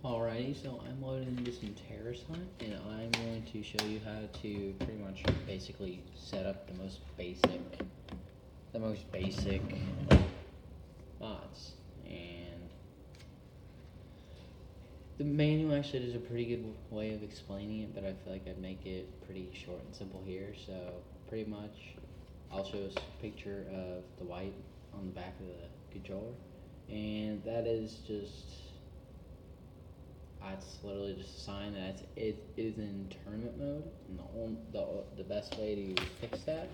Alrighty, so I'm loading into some Terrace Hunt, and I'm going to show you how to pretty much basically set up the most basic mods. And the manual actually does a pretty good way of explaining it, but I feel like I'd make it pretty short and simple here. So pretty much, I'll show us a picture of the white on the back of the controller, and that is just it's literally just a sign that it is in tournament mode, and the best way to fix that,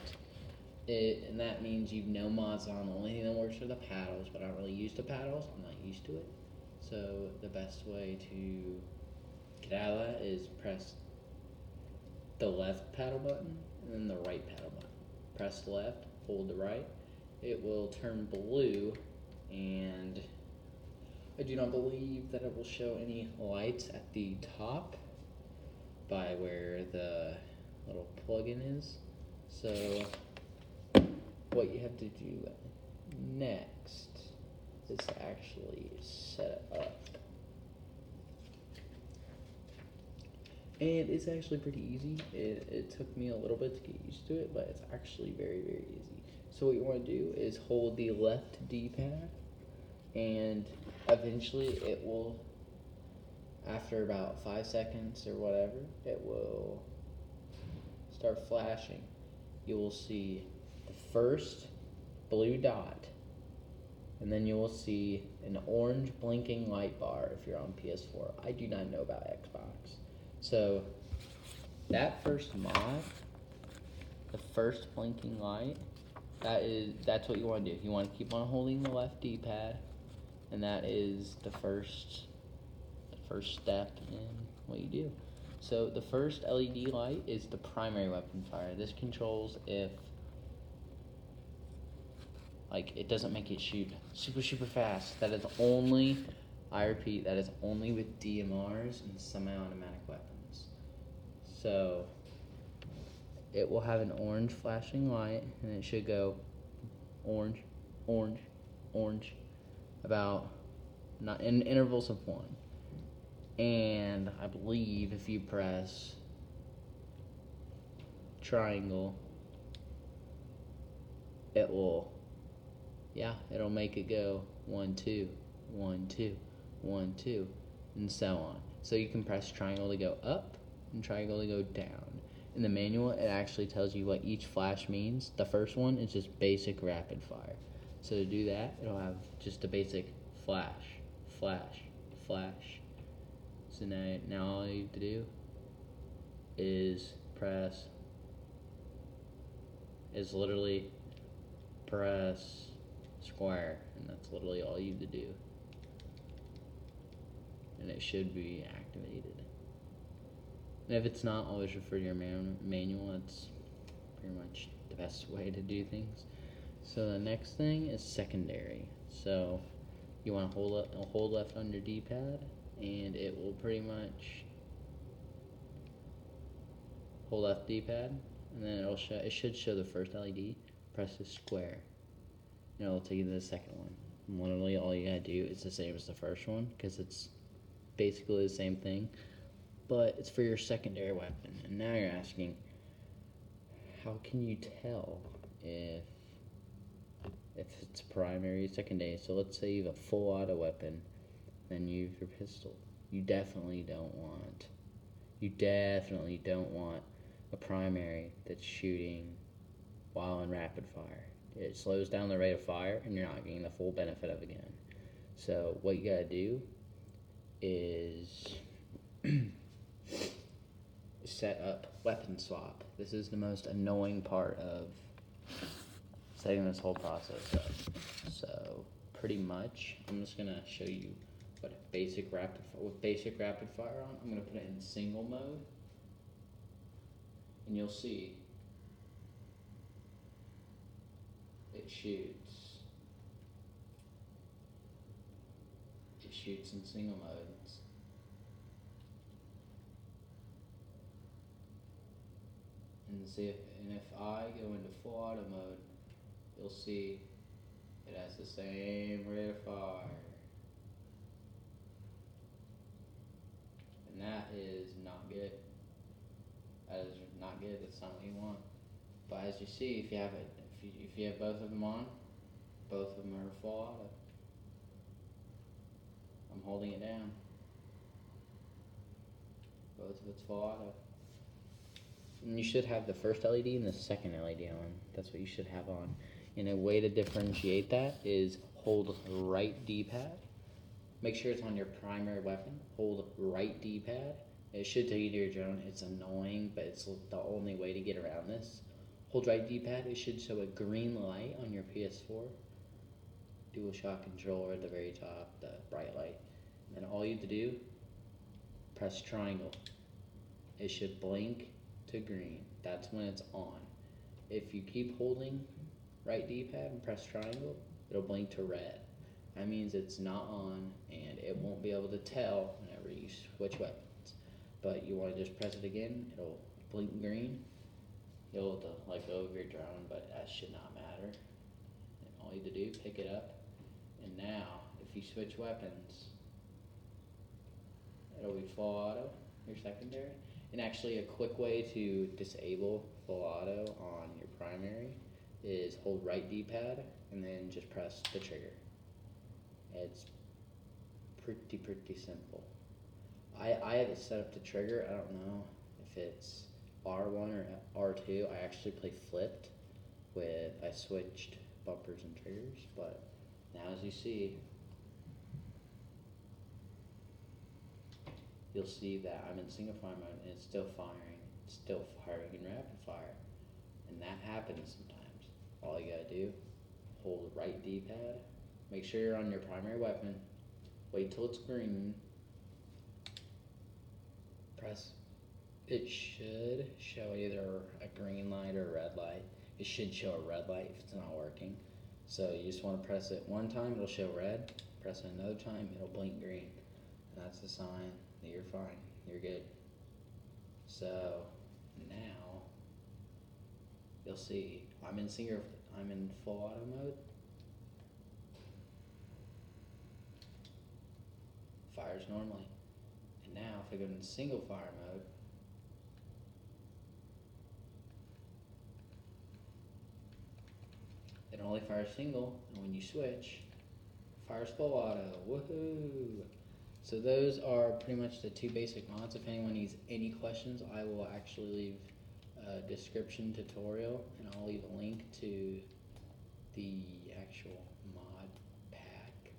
and that means you've no mods on. The only thing that works are the paddles, but I don't really use the paddles. I'm not used to it, so the best way to get out of that is press the left paddle button and then the right paddle button. Press the left, hold the right. It will turn blue, and I do not believe that it will show any lights at the top by where the little plug-in is. So what you have to do next is to actually set it up. And it's actually pretty easy. It took me a little bit to get used to it, but it's actually very, very easy. So what you want to do is hold the left D-pad, and eventually it will, after about 5 seconds or whatever, it will start flashing. You will see the first blue dot, and then you will see an orange blinking light bar if you're on PS4. I do not know about Xbox. So that first mod, the first blinking light, that's what you want to do. You want to keep on holding the left D-pad, and that is the first step in what you do. So the first LED light is the primary weapon fire. This controls if it doesn't make it shoot super fast. That is only, I repeat, that is only with DMRs and semi-automatic weapons. So it will have an orange flashing light, and it should go orange, orange, orange, about not in intervals of 1. And I believe if you press triangle, it'll make it go 1 2 1 2 1 2, and so on. So you can press triangle to go up and triangle to go down. In the manual, it actually tells you what each flash means. The first one is just basic rapid fire. So to do that, it'll have just a basic flash, flash, flash. So now all you have to do is literally press square, and that's literally all you have to do. And it should be activated. And if it's not, always refer to your manual. That's pretty much the best way to do things. So the next thing is secondary. So you want to hold left on your D-pad, and it will pretty much hold left D-pad, and then it should show the first LED. Press the square, and it'll take you to the second one. And literally all you gotta do is the same as the first one, because it's basically the same thing, but it's for your secondary weapon. And now you're asking, how can you tell if it's primary or secondary? So let's say you have a full auto weapon, then you have your pistol. You definitely don't want a primary that's shooting while in rapid fire. It slows down the rate of fire, and you're not getting the full benefit of it again. So what you gotta do is set up weapon swap. This is the most annoying part of setting this whole process up. So pretty much, I'm just gonna show you with basic rapid fire on. I'm gonna put it in single mode, and you'll see it shoots. It shoots in single modes. And if I go into full auto mode, you'll see it has the same rate of fire. that is not good. That is not good. That's not what you want. But as you see, if you have both of them on, both of them are full auto. I'm holding it down. Both of it's full auto. And you should have the first LED and the second LED on. That's what you should have on. And a way to differentiate that is hold right D-pad. Make sure it's on your primary weapon. Hold right D-pad. It should tell you to your drone. It's annoying, but it's the only way to get around this. Hold right D-pad. It should show a green light on your PS4. DualShock controller at the very top, the bright light. And then all you have to do, press triangle. It should blink to green. That's when it's on. If you keep holding right D-pad and press triangle, it'll blink to red. That means it's not on, and it won't be able to tell whenever you switch weapons. But you want to just press it again, it'll blink green. You'll have to let go of your drone, but that should not matter. And all you have to do, pick it up, and now, if you switch weapons, it'll be full auto, your secondary. And actually, a quick way to disable full auto on your primary is hold right D-pad and then just press the trigger. It's pretty simple. I have it set up to trigger. I don't know if it's R1 or R2. I actually play flipped I switched bumpers and triggers, but now as you see, you'll see that I'm in single fire mode and it's still firing. It's still firing in rapid fire. And that happens sometimes. All you gotta do, hold right D-pad, make sure you're on your primary weapon, wait till it's green, press. It should show either a green light or a red light. It should show a red light if it's not working. So you just wanna press it one time, it'll show red. Press it another time, it'll blink green. And that's the sign that you're fine, you're good. So now you'll see I'm in full auto mode. Fires normally. And now if I go into single fire mode, it only fires single, and when you switch, fires full auto. Woohoo! So those are pretty much the two basic mods. If anyone needs any questions, I will actually leave a description tutorial, and I'll leave a link to the actual mod pack.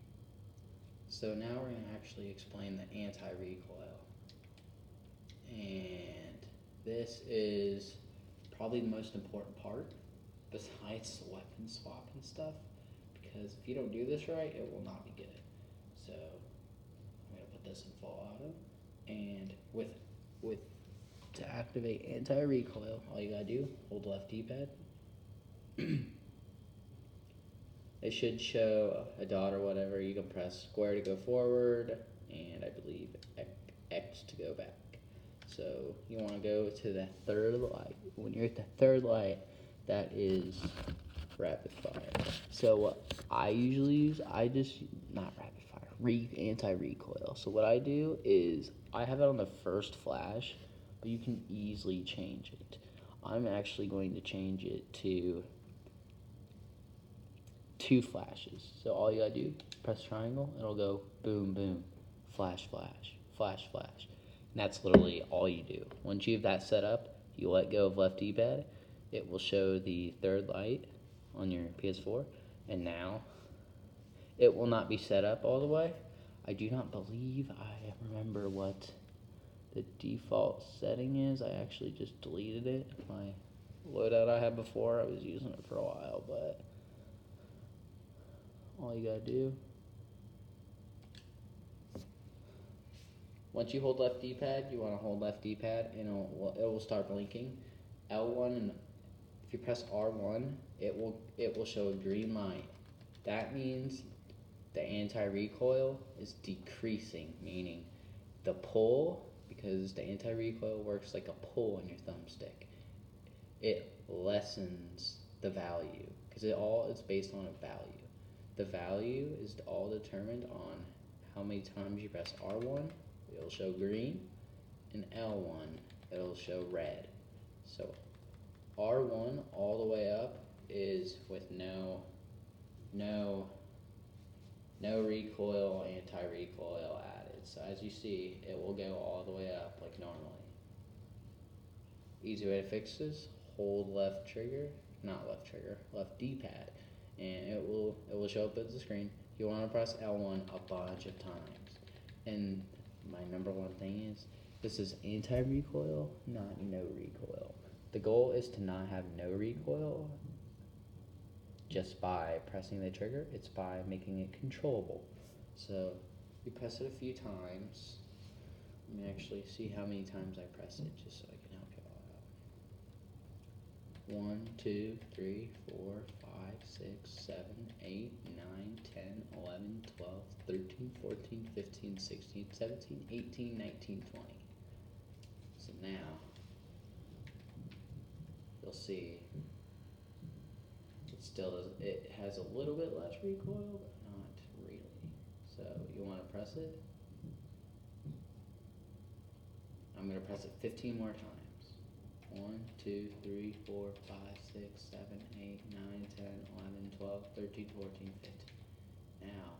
So now we're going to actually explain the anti-recoil. And this is probably the most important part, besides the weapon swap and stuff, because if you don't do this right, it will not be good. So I'm going to put this in full auto, and with to activate anti-recoil, all you gotta do, hold left D-pad. It should show a dot or whatever. You can press square to go forward, and I believe X to go back. So you want to go to the third light. When you're at the third light, that is rapid fire. So what I usually use, not rapid fire, anti-recoil. So what I do is I have it on the first flash, but you can easily change it. I'm actually going to change it to 2 flashes. So all you gotta do, press triangle, it'll go boom, boom, flash, flash, flash, flash. And that's literally all you do. Once you have that set up, you let go of left D-pad, it will show the third light on your PS4, and now it will not be set up all the way. I do not believe I remember what the default setting is. I actually just deleted it. My loadout I had before, I was using it for a while, but all you gotta do, once you hold left D-pad, you want to hold left D-pad, and it will start blinking. L1, and if you press R1, it will show a green light. That means the anti-recoil is decreasing, meaning the pull, because the anti-recoil works like a pull on your thumbstick, it lessens the value, because it's based on a value. The value is all determined on how many times you press R1, it'll show green, and L1, it'll show red. So R1 all the way up is with no recoil, anti-recoil added. So as you see, it will go all the way up like normally. Easy way to fix this: hold left D-pad, and it will show up as the screen. You want to press L1 a bunch of times. And my number one thing is, this is anti-recoil, not no recoil. The goal is to not have no recoil just by pressing the trigger. It's by making it controllable. So you press it a few times. Let me actually see how many times I press it, just so I can help you all out. 1, 2, 3, 4, 5, 6, 7, 8, 9, 10, 11, 12, 13, 14, 15, 16, 17, 18, 19, 20. So now, you'll see it has a little bit less recoil, but not really. So you want to press it. I'm going to press it 15 more times. 1, 2, 3, 4, 5, 6, 7, 8, 9, 10, 11, 12, 13, 14, 15. Now,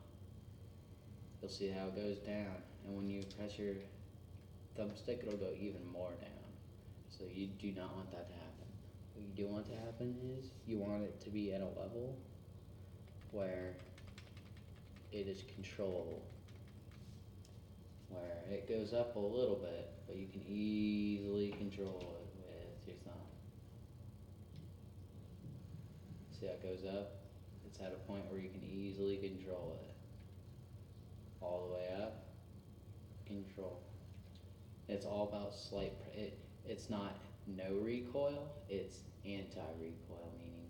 you'll see how it goes down. And when you press your thumbstick, it'll go even more down. So you do not want that to happen. What you do want to happen is you want it to be at a level where it is controllable, where it goes up a little bit, but you can easily control it with your thumb. See how it goes up? It's at a point where you can easily control it. All the way up, control. It's all about it's not no recoil, it's anti-recoil, meaning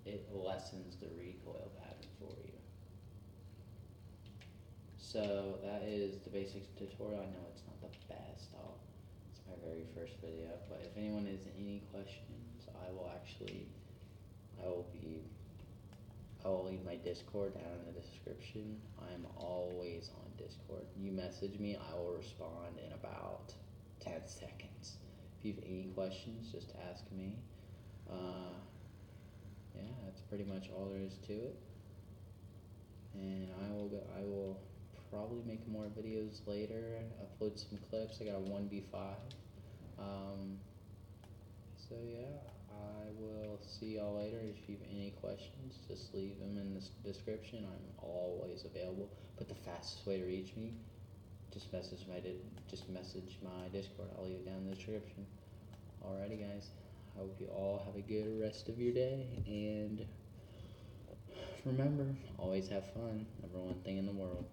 it lessens the recoil pattern for you. So that is the basics tutorial. I know it's not the best. It's my very first video, but if anyone has any questions, I will leave my Discord down in the description. I'm always on Discord. You message me, I will respond in about 10 seconds. If you have any questions, just ask me. Yeah, that's pretty much all there is to it. And I will probably make more videos later, upload some clips. I got a 1v5. So yeah, I will see y'all later. If you have any questions, just leave them in the description. I'm always available. But the fastest way to reach me, just message my Discord. I'll leave it down in the description. Alrighty, guys. I hope you all have a good rest of your day, and remember, always have fun. Number one thing in the world.